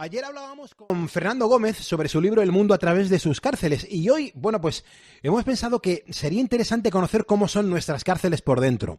Ayer hablábamos con Fernando Gómez sobre su libro El mundo a través de sus cárceles y hoy, pues hemos pensado que sería interesante conocer cómo son nuestras cárceles por dentro.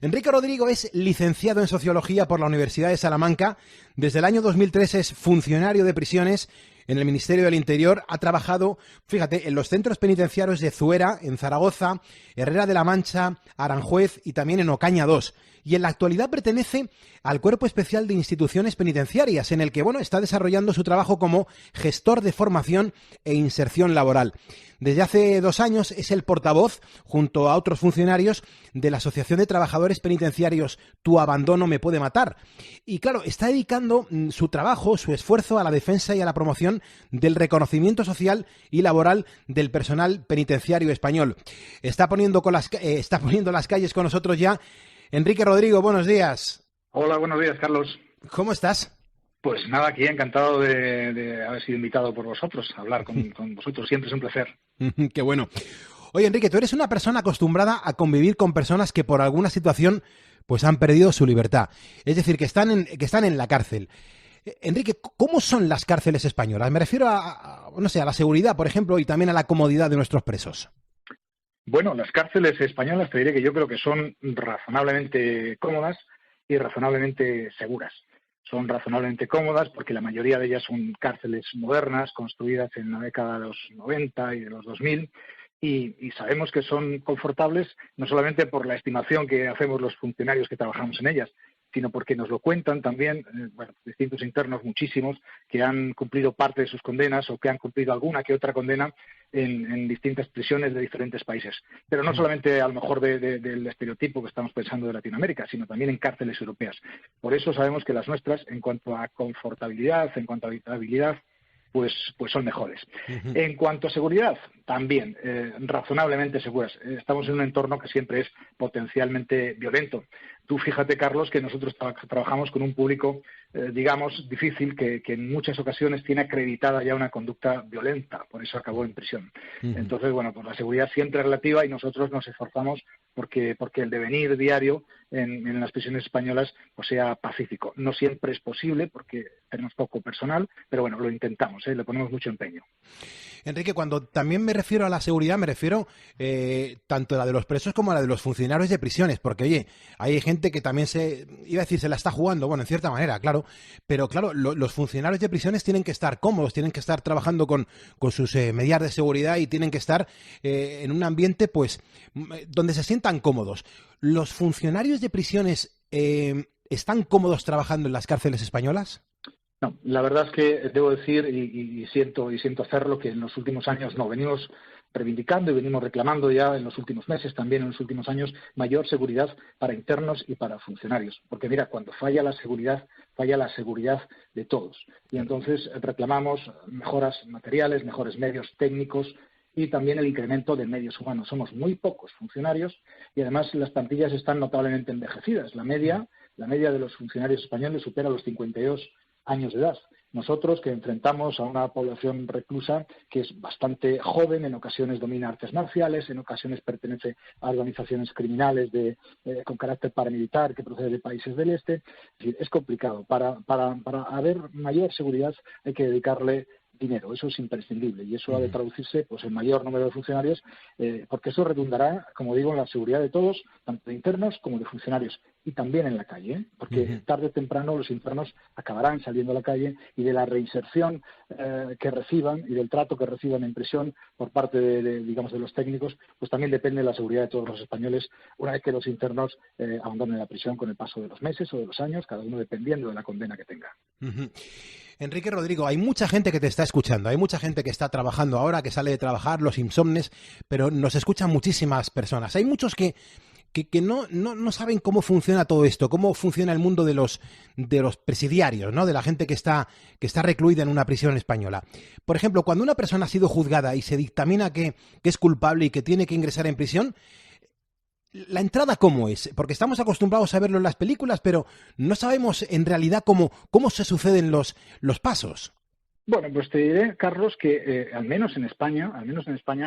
Enrique Rodrigo es licenciado en Sociología por la Universidad de Salamanca. Desde el año 2003 es funcionario de prisiones en el Ministerio del Interior. Ha trabajado, fíjate, en los centros penitenciarios de Zuera, en Zaragoza, Herrera de la Mancha, Aranjuez y también en Ocaña 2. Y en la actualidad pertenece al Cuerpo Especial de Instituciones Penitenciarias, en el que está desarrollando su trabajo como gestor de formación e inserción laboral. Desde hace 2 años es el portavoz, junto a otros funcionarios, de la Asociación de Trabajadores Penitenciarios Tu Abandono Me Puede Matar. Y claro, está dedicando su trabajo, su esfuerzo a la defensa y a la promoción del reconocimiento social y laboral del personal penitenciario español. Está poniendo las calles con nosotros ya. Enrique Rodrigo, buenos días. Hola, buenos días, Carlos. ¿Cómo estás? Pues nada, aquí encantado de haber sido invitado por vosotros a hablar con vosotros. Siempre es un placer. Qué bueno. Oye, Enrique, tú eres una persona acostumbrada a convivir con personas que por alguna situación pues han perdido su libertad. Es decir, que están en la cárcel. Enrique, ¿cómo son las cárceles españolas? Me refiero a la seguridad, por ejemplo, y también a la comodidad de nuestros presos. Bueno, las cárceles españolas te diré que yo creo que son razonablemente cómodas y razonablemente seguras. Son razonablemente cómodas porque la mayoría de ellas son cárceles modernas, construidas en la década de los 90 y de los 2000, y sabemos que son confortables no solamente por la estimación que hacemos los funcionarios que trabajamos en ellas, sino porque nos lo cuentan también distintos internos, muchísimos, que han cumplido parte de sus condenas o que han cumplido alguna que otra condena en distintas prisiones de diferentes países. Pero no solamente a lo mejor del estereotipo que estamos pensando de Latinoamérica, sino también en cárceles europeas. Por eso sabemos que las nuestras, en cuanto a confortabilidad, en cuanto a habitabilidad, pues son mejores. En cuanto a seguridad, también razonablemente seguras. Estamos en un entorno que siempre es potencialmente violento. Tú fíjate, Carlos, que nosotros trabajamos con un público, digamos, difícil, que en muchas ocasiones tiene acreditada ya una conducta violenta, por eso acabó en prisión. Entonces, pues la seguridad siempre es relativa y nosotros nos esforzamos porque el devenir diario en las prisiones españolas pues sea pacífico. No siempre es posible porque tenemos poco personal, pero bueno, lo intentamos, le ponemos mucho empeño. Enrique, cuando también me refiero a la seguridad, me refiero tanto a la de los presos como a la de los funcionarios de prisiones, porque, oye, hay gente que también se la está jugando, bueno, en cierta manera, claro, pero claro, los funcionarios de prisiones tienen que estar cómodos, tienen que estar trabajando con sus medidas de seguridad y tienen que estar en un ambiente, pues, donde se sientan cómodos. ¿Los funcionarios de prisiones están cómodos trabajando en las cárceles españolas? No, la verdad es que debo decir, y siento hacerlo, que en los últimos años no, venimos reivindicando y venimos reclamando ya en los últimos meses, también en los últimos años, mayor seguridad para internos y para funcionarios. Porque mira, cuando falla la seguridad de todos. Y entonces reclamamos mejoras materiales, mejores medios técnicos y también el incremento de medios humanos. Somos muy pocos funcionarios y además las plantillas están notablemente envejecidas. La media de los funcionarios españoles supera los 52 años de edad. Nosotros, que enfrentamos a una población reclusa que es bastante joven, en ocasiones domina artes marciales, en ocasiones pertenece a organizaciones criminales con carácter paramilitar que procede de países del este, es decir, es complicado. Para haber mayor seguridad hay que dedicarle dinero, eso es imprescindible y eso ha de traducirse pues en mayor número de funcionarios porque eso redundará, como digo, en la seguridad de todos, tanto de internos como de funcionarios y también en la calle, porque tarde o temprano los internos acabarán saliendo a la calle y de la reinserción que reciban y del trato que reciban en prisión por parte de los técnicos, pues también depende de la seguridad de todos los españoles una vez que los internos abandonen la prisión con el paso de los meses o de los años, cada uno dependiendo de la condena que tenga. Enrique Rodrigo, hay mucha gente que te está escuchando, hay mucha gente que está trabajando ahora, que sale de trabajar, los insomnes, pero nos escuchan muchísimas personas. Hay muchos que no saben cómo funciona todo esto, cómo funciona el mundo de los presidiarios, ¿no? De la gente que está recluida en una prisión española. Por ejemplo, cuando una persona ha sido juzgada y se dictamina que es culpable y que tiene que ingresar en prisión, ¿la entrada cómo es? Porque estamos acostumbrados a verlo en las películas, pero no sabemos en realidad cómo se suceden los pasos. Bueno, pues te diré, Carlos, que al menos en España,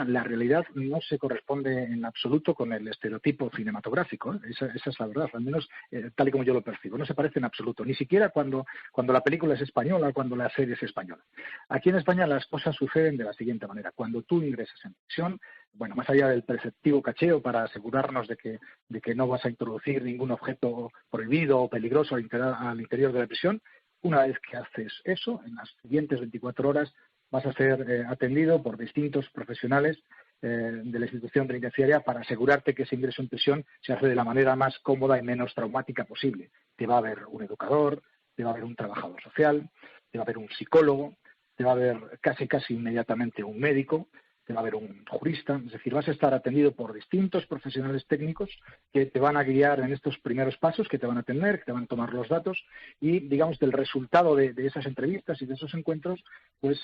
la realidad no se corresponde en absoluto con el estereotipo cinematográfico, ¿eh? Esa es la verdad, al menos tal y como yo lo percibo. No se parece en absoluto, ni siquiera cuando la película es española, cuando la serie es española. Aquí en España las cosas suceden de la siguiente manera. Cuando tú ingresas en prisión, bueno, más allá del preceptivo cacheo para asegurarnos de que no vas a introducir ningún objeto prohibido o peligroso al interior de la prisión, una vez que haces eso, en las siguientes 24 horas vas a ser atendido por distintos profesionales de la institución penitenciaria para asegurarte que ese ingreso en prisión se hace de la manera más cómoda y menos traumática posible. Te va a haber un educador, te va a haber un trabajador social, te va a haber un psicólogo, te va a haber casi inmediatamente un médico, te va a haber un jurista, es decir, vas a estar atendido por distintos profesionales técnicos que te van a guiar en estos primeros pasos, que te van a atender, que te van a tomar los datos y, digamos, del resultado de esas entrevistas y de esos encuentros, pues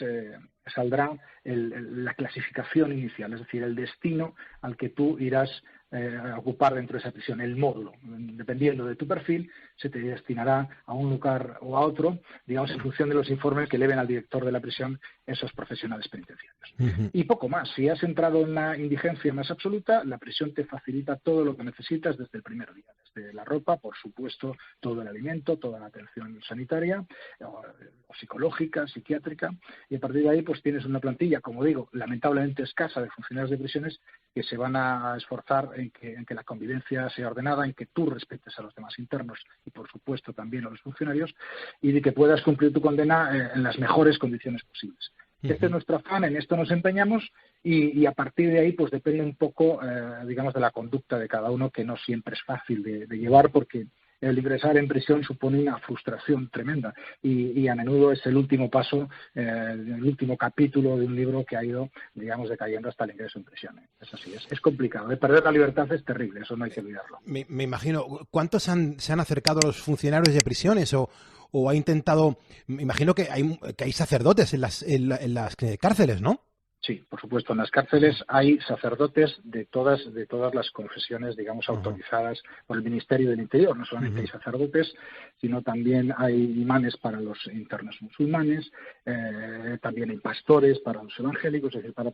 saldrá la clasificación inicial, es decir, el destino al que tú irás a ocupar dentro de esa prisión, el módulo. Dependiendo de tu perfil, se te destinará a un lugar o a otro, digamos, en función de los informes que eleven al director de la prisión esos profesionales penitenciarios. Uh-huh. Y poco más. Si has entrado en la indigencia más absoluta, la prisión te facilita todo lo que necesitas desde el primer día. Desde la ropa, por supuesto, todo el alimento, toda la atención sanitaria, o psicológica, psiquiátrica, y a partir de ahí pues tienes una plantilla, como digo, lamentablemente escasa de funcionarios de prisiones que se van a esforzar en que la convivencia sea ordenada, en que tú respetes a los demás internos y, por supuesto, también a los funcionarios, y de que puedas cumplir tu condena en las mejores condiciones posibles. Uh-huh. Este es nuestro afán, en esto nos empeñamos y a partir de ahí pues depende un poco, digamos, de la conducta de cada uno, que no siempre es fácil de llevar porque el ingresar en prisión supone una frustración tremenda y a menudo es el último paso, el último capítulo de un libro que ha ido, digamos, decayendo hasta el ingreso en prisión. Es así, es complicado. De perder la libertad es terrible, eso no hay que olvidarlo. Me imagino. ¿Cuántos se han acercado a los funcionarios de prisiones o ha intentado? Me imagino que hay sacerdotes en las cárceles, ¿no? Sí, por supuesto. En las cárceles hay sacerdotes de todas las confesiones, digamos, autorizadas por el Ministerio del Interior. No solamente hay sacerdotes, sino también hay imanes para los internos musulmanes, también hay pastores para los evangélicos, es decir, para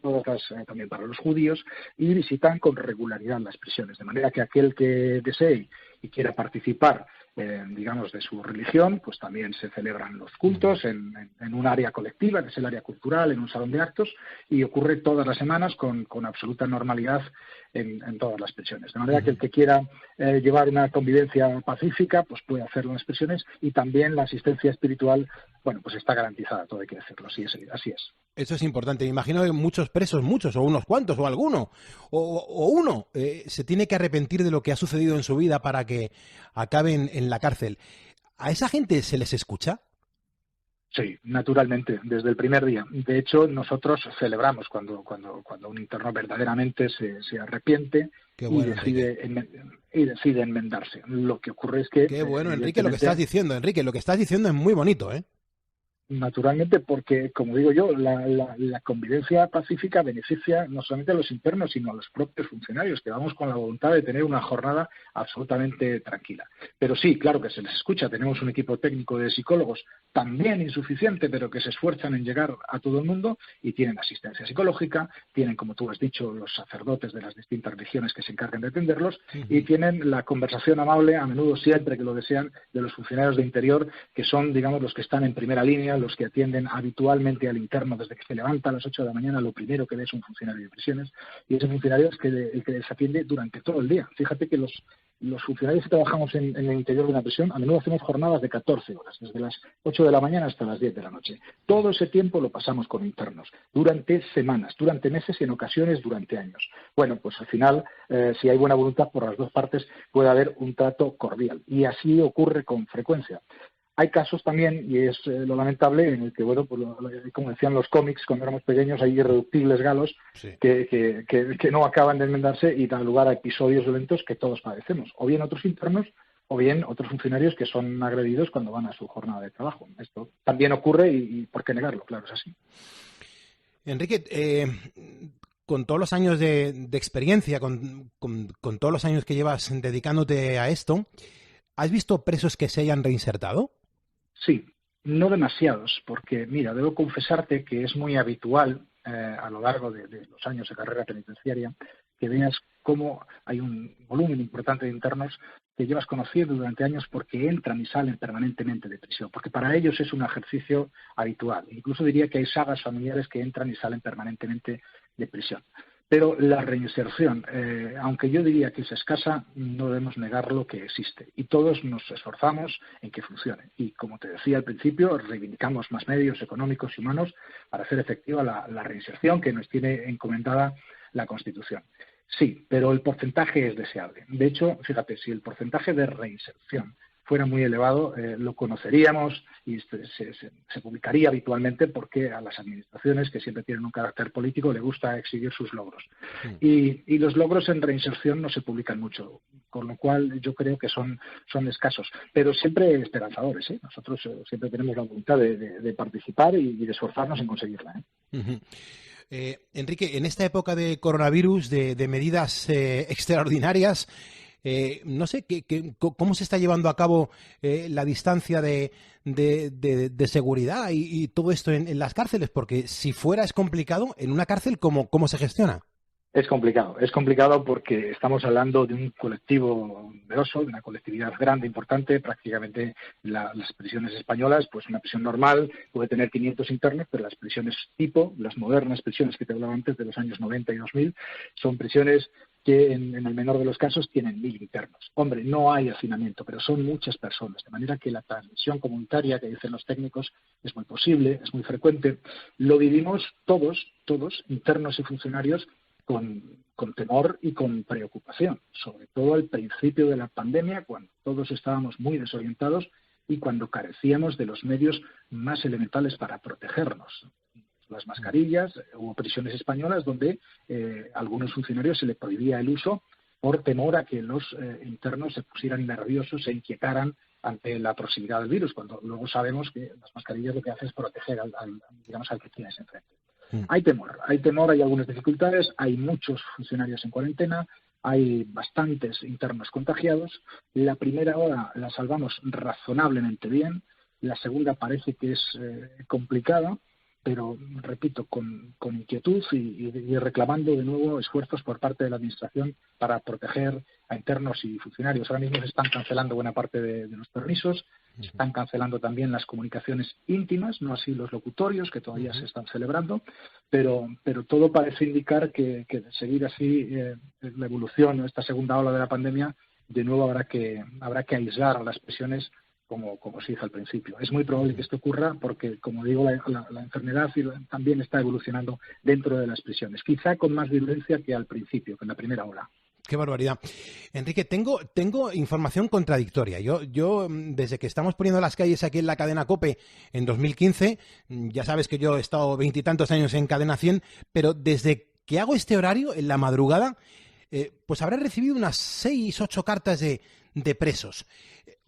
también para los judíos, y visitan con regularidad las prisiones. De manera que aquel que desee y quiera participar, digamos, de su religión, pues también se celebran los cultos en un área colectiva, que es el área cultural, en un salón de actos, y ocurre todas las semanas con absoluta normalidad en todas las prisiones. De manera que el que quiera llevar una convivencia pacífica, pues puede hacerlo en las prisiones, y también la asistencia espiritual, bueno, pues está garantizada, todo hay que decirlo, así es. Eso es importante. Me imagino que muchos presos, o unos cuantos, o alguno, o uno, se tiene que arrepentir de lo que ha sucedido en su vida para que acaben en la cárcel. ¿A esa gente se les escucha? Sí, naturalmente, desde el primer día. De hecho, nosotros celebramos cuando un interno verdaderamente se arrepiente. Qué bueno, y decide enmendarse. Lo que ocurre es que... Qué bueno, Enrique, lo que estás diciendo. Enrique, lo que estás diciendo es muy bonito, ¿eh? Naturalmente, porque, como digo yo, la convivencia pacífica beneficia no solamente a los internos, sino a los propios funcionarios, que vamos con la voluntad de tener una jornada absolutamente tranquila. Pero sí, claro que se les escucha. Tenemos un equipo técnico de psicólogos también insuficiente, pero que se esfuerzan en llegar a todo el mundo y tienen asistencia psicológica, tienen, como tú has dicho, los sacerdotes de las distintas religiones que se encargan de atenderlos y tienen la conversación amable, a menudo siempre que lo desean, de los funcionarios de interior, que son, digamos, los que están en primera línea, los que atienden habitualmente al interno desde que se levanta a las 8 de la mañana. Lo primero que ve es un funcionario de prisiones, y ese funcionario es el que les atiende durante todo el día. Fíjate que los funcionarios que trabajamos en el interior de una prisión, a menudo hacemos jornadas de 14 horas, desde las 8 de la mañana hasta las 10 de la noche. Todo ese tiempo lo pasamos con internos, durante semanas, durante meses y en ocasiones durante años. Bueno, pues al final, si hay buena voluntad por las dos partes, puede haber un trato cordial, y así ocurre con frecuencia. Hay casos también, y es lo lamentable, en el que, bueno, pues como decían los cómics cuando éramos pequeños, hay irreductibles galos que no acaban de enmendarse y dan lugar a episodios violentos que todos padecemos. O bien otros internos, o bien otros funcionarios que son agredidos cuando van a su jornada de trabajo. Esto también ocurre y ¿por qué negarlo? Claro, es así. Enrique, con todos los años de experiencia, con todos los años que llevas dedicándote a esto, ¿has visto presos que se hayan reinsertado? Sí, No demasiados, porque, mira, debo confesarte que es muy habitual a lo largo de los años de carrera penitenciaria que veas cómo hay un volumen importante de internos que llevas conociendo durante años porque entran y salen permanentemente de prisión, porque para ellos es un ejercicio habitual. Incluso diría que hay sagas familiares que entran y salen permanentemente de prisión. Pero la reinserción, aunque yo diría que es escasa, no debemos negar lo que existe. Y todos nos esforzamos en que funcione. Y como te decía al principio, reivindicamos más medios económicos y humanos para hacer efectiva la reinserción que nos tiene encomendada la Constitución. Sí, pero el porcentaje es deseable. De hecho, fíjate, si el porcentaje de reinserción fuera muy elevado, lo conoceríamos y se publicaría habitualmente porque a las administraciones, que siempre tienen un carácter político, le gusta exhibir sus logros. Y los logros en reinserción no se publican mucho, con lo cual yo creo que son escasos, pero siempre esperanzadores, ¿eh? Nosotros siempre tenemos la voluntad de participar y de esforzarnos en conseguirla, ¿eh? Uh-huh. Enrique, en esta época de coronavirus, de medidas extraordinarias, no sé cómo se está llevando a cabo la distancia de seguridad y todo esto en las cárceles, porque si fuera es complicado, en una cárcel, ¿cómo se gestiona? Es complicado porque estamos hablando de un colectivo numeroso, de una colectividad grande, importante. Prácticamente las prisiones españolas, pues una prisión normal puede tener 500 internos, pero las prisiones tipo, las modernas prisiones que te hablaba antes de los años 90 y 2000, son prisiones que en el menor de los casos tienen 1000 internos. Hombre, no hay hacinamiento, pero son muchas personas, de manera que la transmisión comunitaria que dicen los técnicos es muy posible, es muy frecuente. Lo vivimos todos, internos y funcionarios, con temor y con preocupación, sobre todo al principio de la pandemia, cuando todos estábamos muy desorientados y cuando carecíamos de los medios más elementales para protegernos. Las mascarillas, hubo prisiones españolas donde a algunos funcionarios se les prohibía el uso por temor a que los internos se pusieran nerviosos, se inquietaran ante la proximidad del virus, cuando luego sabemos que las mascarillas lo que hacen es proteger al que tienes enfrente. Hay temor, hay algunas dificultades, hay muchos funcionarios en cuarentena, hay bastantes internos contagiados. La primera hora la salvamos razonablemente bien, la segunda parece que es complicada, pero, repito, con inquietud y reclamando de nuevo esfuerzos por parte de la Administración para proteger a internos y funcionarios. Ahora mismo se están cancelando buena parte de los permisos, se están cancelando también las comunicaciones íntimas, no así los locutorios, que todavía se están celebrando, pero todo parece indicar que de seguir así la evolución, esta segunda ola de la pandemia, de nuevo habrá que aislar a las prisiones como se hizo al principio. Es muy probable que esto ocurra porque, como digo, la enfermedad también está evolucionando dentro de las prisiones, quizá con más virulencia que al principio, que en la primera ola. Qué barbaridad. Enrique, tengo información contradictoria. Yo, desde que estamos poniendo las calles aquí en la cadena COPE en 2015, ya sabes que yo he estado 20 y tantos años en Cadena 100, pero desde que hago este horario, en la madrugada, pues habré recibido unas 6, 8 cartas de presos.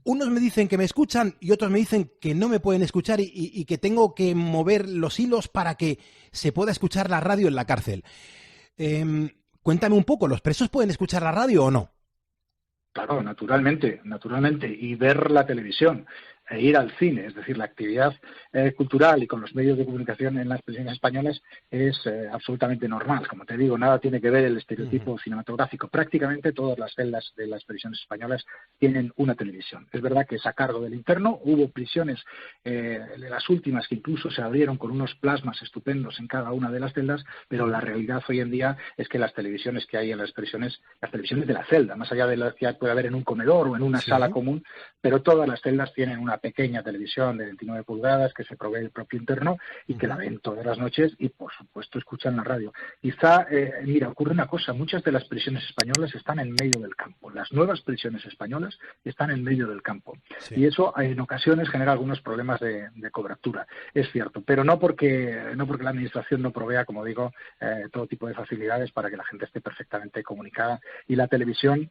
Unos me dicen que me escuchan y otros me dicen que no me pueden escuchar y que tengo que mover los hilos para que se pueda escuchar la radio en la cárcel. Cuéntame un poco, ¿los presos pueden escuchar la radio o no? Claro, naturalmente, y ver la televisión e ir al cine, es decir, la actividad cultural y con los medios de comunicación en las prisiones españolas es absolutamente normal. Como te digo, nada tiene que ver el estereotipo cinematográfico. Prácticamente todas las celdas de las prisiones españolas tienen una televisión. Es verdad que es a cargo del interno. Hubo prisiones, de las últimas, que incluso se abrieron con unos plasmas estupendos en cada una de las celdas, pero la realidad hoy en día es que las televisiones que hay en las televisiones de la celda, más allá de las que puede haber en un comedor o en una sala común, pero todas las celdas tienen una pequeña televisión de 29 pulgadas que se provee el propio interno y que la ven todas las noches y, por supuesto, escuchan la radio. Quizá, mira, ocurre una cosa, muchas de las prisiones españolas están en medio del campo. Las nuevas prisiones españolas están en medio del campo. Sí. Y eso en ocasiones genera algunos problemas de cobertura, es cierto, pero no porque la Administración no provea, como digo, todo tipo de facilidades para que la gente esté perfectamente comunicada. Y la televisión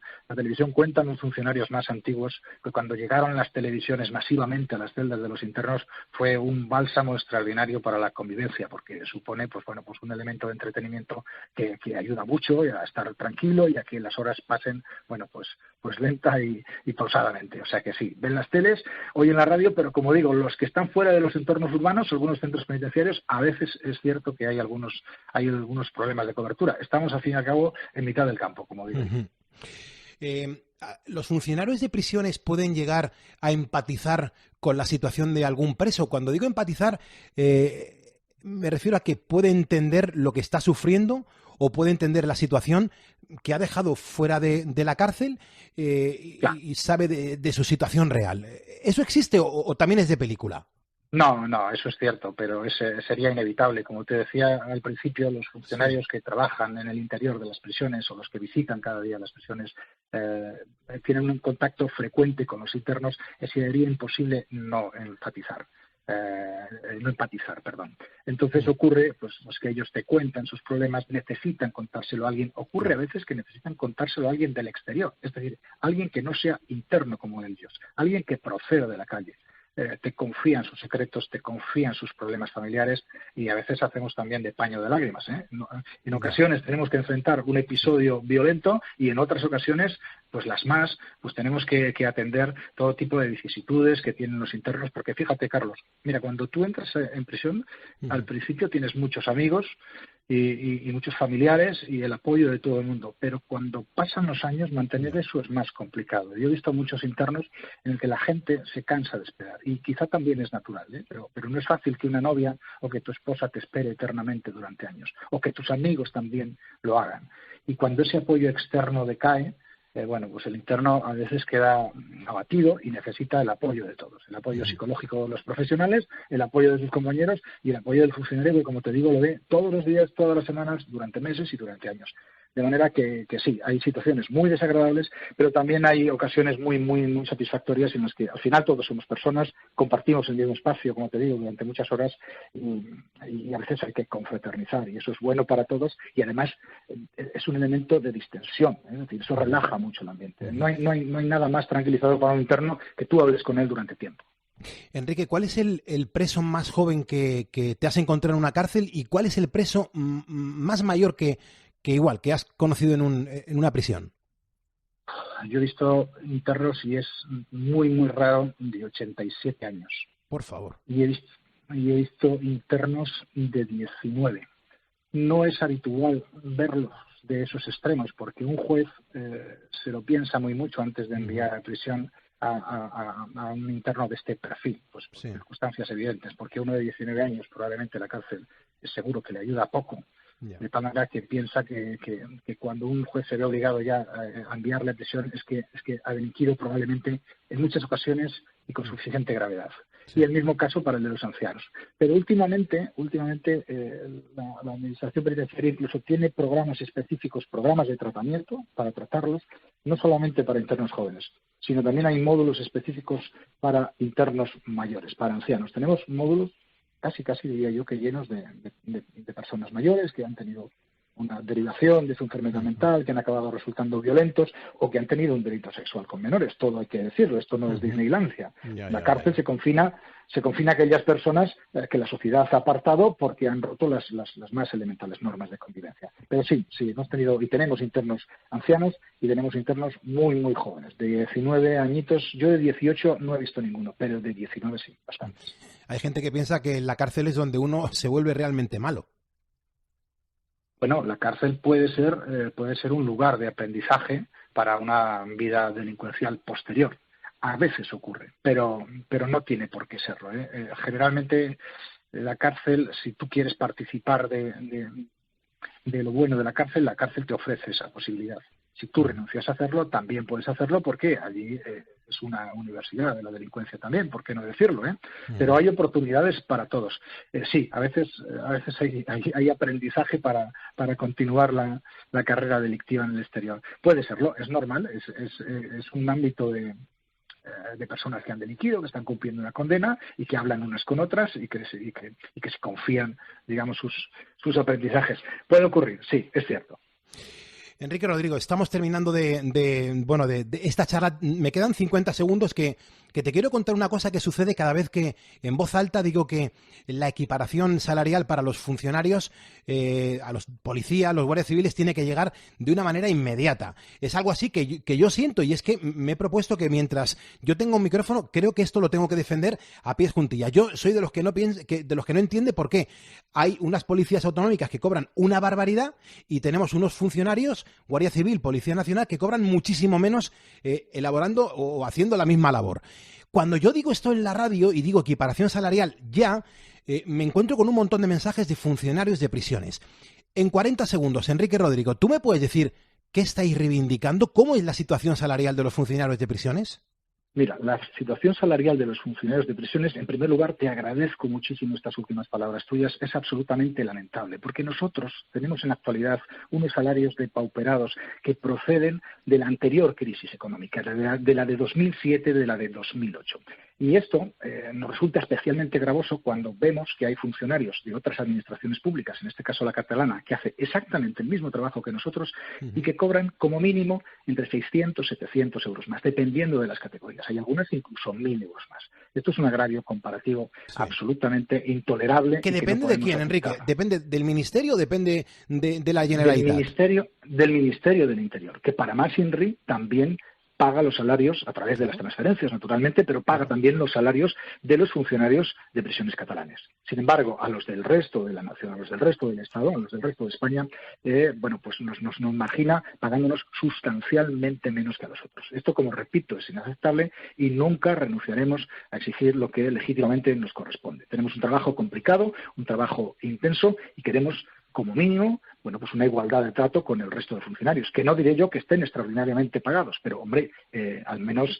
cuentan los funcionarios más antiguos que cuando llegaron las televisiones masivas masivamente a las celdas de los internos fue un bálsamo extraordinario para la convivencia, porque supone pues un elemento de entretenimiento que ayuda mucho a estar tranquilo y a que las horas pasen pues lenta y pausadamente. O sea que sí, ven las teles, oyen la radio, pero como digo, los que están fuera de los entornos urbanos, algunos centros penitenciarios, a veces es cierto que hay algunos problemas de cobertura. Estamos, al fin y al cabo, en mitad del campo, como digo. Uh-huh. ¿Los funcionarios de prisiones pueden llegar a empatizar con la situación de algún preso? Cuando digo empatizar, me refiero a que puede entender lo que está sufriendo o puede entender la situación que ha dejado fuera de la cárcel y sabe de su situación real. ¿Eso existe o también es de película? No, eso es cierto, pero sería inevitable. Como te decía al principio, los funcionarios que trabajan en el interior de las prisiones o los que visitan cada día las prisiones tienen un contacto frecuente con los internos y sería imposible no empatizar. Entonces ocurre pues que ellos te cuentan sus problemas, necesitan contárselo a alguien. Ocurre a veces que necesitan contárselo a alguien del exterior, es decir, alguien que no sea interno como ellos, alguien que proceda de la calle. Te confían sus secretos, te confían sus problemas familiares y a veces hacemos también de paño de lágrimas. En ocasiones tenemos que enfrentar un episodio violento y en otras ocasiones, pues tenemos que atender todo tipo de vicisitudes que tienen los internos, porque fíjate, Carlos, mira, cuando tú entras en prisión, al principio tienes muchos amigos y muchos familiares y el apoyo de todo el mundo, pero cuando pasan los años mantener eso es más complicado. Yo he visto muchos internos en el que la gente se cansa de esperar y quizá también es natural, pero no es fácil que una novia o que tu esposa te espere eternamente durante años o que tus amigos también lo hagan. Y cuando ese apoyo externo decae, pues el interno a veces queda abatido y necesita el apoyo de todos, el apoyo psicológico de los profesionales, el apoyo de sus compañeros y el apoyo del funcionario que, como te digo, lo ve todos los días, todas las semanas, durante meses y durante años. De manera que sí, hay situaciones muy desagradables, pero también hay ocasiones muy, muy, muy satisfactorias en las que al final todos somos personas, compartimos el mismo espacio, como te digo, durante muchas horas y a veces hay que confraternizar y eso es bueno para todos y además es un elemento de distensión, es decir, eso relaja mucho el ambiente. No hay nada más tranquilizador para un interno que tú hables con él durante tiempo. Enrique, ¿cuál es el preso más joven que te has encontrado en una cárcel y cuál es el preso más mayor que has conocido en una prisión? Yo he visto internos y es muy, muy raro de 87 años. Por favor. Y he visto internos de 19. No es habitual verlos de esos extremos porque un juez se lo piensa muy mucho antes de enviar a prisión a un interno de este perfil, pues por circunstancias evidentes, porque uno de 19 años probablemente la cárcel es seguro que le ayuda poco. De tal manera que piensa que cuando un juez se ve obligado ya a enviarle a prisión es que ha delinquido probablemente en muchas ocasiones y con suficiente gravedad. Y el mismo caso para el de los ancianos. Pero últimamente la Administración Penitenciaria incluso tiene programas específicos, programas de tratamiento para tratarlos, no solamente para internos jóvenes, sino también hay módulos específicos para internos mayores, para ancianos. Tenemos módulos casi diría yo que llenos de personas mayores que han tenido una derivación de su enfermedad mental, que han acabado resultando violentos o que han tenido un delito sexual con menores. Todo hay que decirlo, esto no es Disneylandia. La cárcel se confina a aquellas personas que la sociedad ha apartado porque han roto las más elementales normas de convivencia. Pero sí, hemos tenido y tenemos internos ancianos y tenemos internos muy, muy jóvenes, de 19 añitos. Yo de 18 no he visto ninguno, pero de 19 sí, bastante. Hay gente que piensa que la cárcel es donde uno se vuelve realmente malo. Bueno, la cárcel puede ser un lugar de aprendizaje para una vida delincuencial posterior. A veces ocurre, pero no tiene por qué serlo. Generalmente la cárcel, si tú quieres participar de lo bueno de la cárcel te ofrece esa posibilidad. Si tú renuncias a hacerlo, también puedes hacerlo porque allí es una universidad de la delincuencia también, ¿por qué no decirlo? Pero hay oportunidades para todos. Sí, a veces hay aprendizaje para continuar la carrera delictiva en el exterior. Puede serlo, es normal, es un ámbito de personas que han delinquido, que están cumpliendo una condena y que hablan unas con otras y que se confían, digamos, sus aprendizajes. Puede ocurrir, sí, es cierto. Enrique Rodrigo, estamos terminando de esta charla. Me quedan 50 segundos que te quiero contar una cosa que sucede cada vez que en voz alta digo que la equiparación salarial para los funcionarios, a los policías, los guardias civiles, tiene que llegar de una manera inmediata. Es algo así que yo siento, y es que me he propuesto que mientras yo tenga un micrófono, creo que esto lo tengo que defender a pies juntillas. Yo soy de los que no entiende por qué hay unas policías autonómicas que cobran una barbaridad y tenemos unos funcionarios, Guardia Civil, Policía Nacional, que cobran muchísimo menos elaborando o haciendo la misma labor. Cuando yo digo esto en la radio y digo equiparación salarial ya, me encuentro con un montón de mensajes de funcionarios de prisiones. En 40 segundos, Enrique Rodrigo, ¿tú me puedes decir qué estáis reivindicando? ¿Cómo es la situación salarial de los funcionarios de prisiones? Mira, la situación salarial de los funcionarios de prisiones, en primer lugar, te agradezco muchísimo estas últimas palabras tuyas, es absolutamente lamentable, porque nosotros tenemos en la actualidad unos salarios depauperados que proceden de la anterior crisis económica, de la de 2007, de la de 2008. Y esto nos resulta especialmente gravoso cuando vemos que hay funcionarios de otras administraciones públicas, en este caso la catalana, que hace exactamente el mismo trabajo que nosotros y que cobran como mínimo entre 600 y 700 euros más, dependiendo de las categorías. Hay algunas incluso 1.000 euros más. Esto es un agravio comparativo absolutamente intolerable. ¿Que depende de quién, Enrique? ¿Depende del Ministerio o depende de la Generalitat? Del Ministerio del Interior, que para más INRI también paga los salarios a través de las transferencias, naturalmente, pero paga también los salarios de los funcionarios de prisiones catalanes. Sin embargo, a los del resto de la nación, a los del resto del Estado, a los del resto de España, pues nos margina pagándonos sustancialmente menos que a los otros. Esto, como repito, es inaceptable y nunca renunciaremos a exigir lo que legítimamente nos corresponde. Tenemos un trabajo complicado, un trabajo intenso y queremos, como mínimo, pues una igualdad de trato con el resto de funcionarios, que no diré yo que estén extraordinariamente pagados, pero hombre, al menos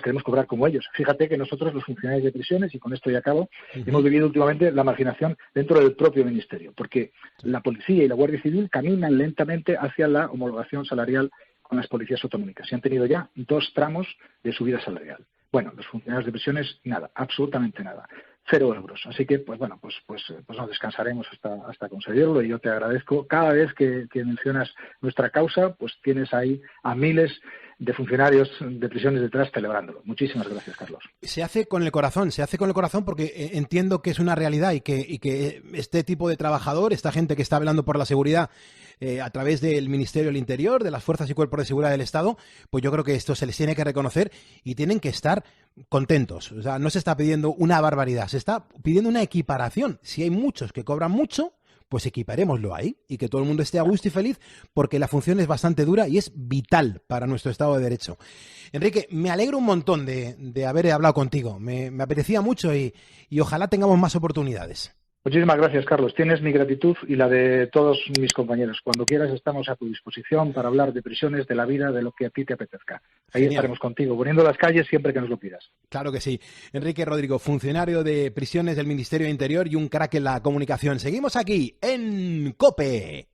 queremos cobrar como ellos. Fíjate que nosotros, los funcionarios de prisiones, y con esto ya acabo, hemos vivido últimamente la marginación dentro del propio Ministerio, porque la Policía y la Guardia Civil caminan lentamente hacia la homologación salarial con las policías autonómicas y han tenido ya 2 tramos de subida salarial. Bueno, los funcionarios de prisiones, nada, absolutamente nada. 0 euros. Así que, pues nos descansaremos hasta conseguirlo y yo te agradezco. Cada vez que mencionas nuestra causa, pues tienes ahí a miles de funcionarios de prisiones detrás celebrándolo. Muchísimas gracias, Carlos. Se hace con el corazón porque entiendo que es una realidad y que este tipo de trabajador, esta gente que está velando por la seguridad a través del Ministerio del Interior, de las Fuerzas y Cuerpos de Seguridad del Estado, pues yo creo que esto se les tiene que reconocer y tienen que estar contentos. O sea, no se está pidiendo una barbaridad, se está pidiendo una equiparación. Si hay muchos que cobran mucho, pues equiparémoslo ahí y que todo el mundo esté a gusto y feliz, porque la función es bastante dura y es vital para nuestro Estado de Derecho. Enrique, me alegro un montón de haber hablado contigo. Me apetecía mucho y ojalá tengamos más oportunidades. Muchísimas gracias, Carlos. Tienes mi gratitud y la de todos mis compañeros. Cuando quieras estamos a tu disposición para hablar de prisiones, de la vida, de lo que a ti te apetezca. Ahí Genial. Estaremos contigo, poniendo las calles siempre que nos lo pidas. Claro que sí. Enrique Rodrigo, funcionario de prisiones del Ministerio de Interior y un crack en la comunicación. Seguimos aquí en COPE.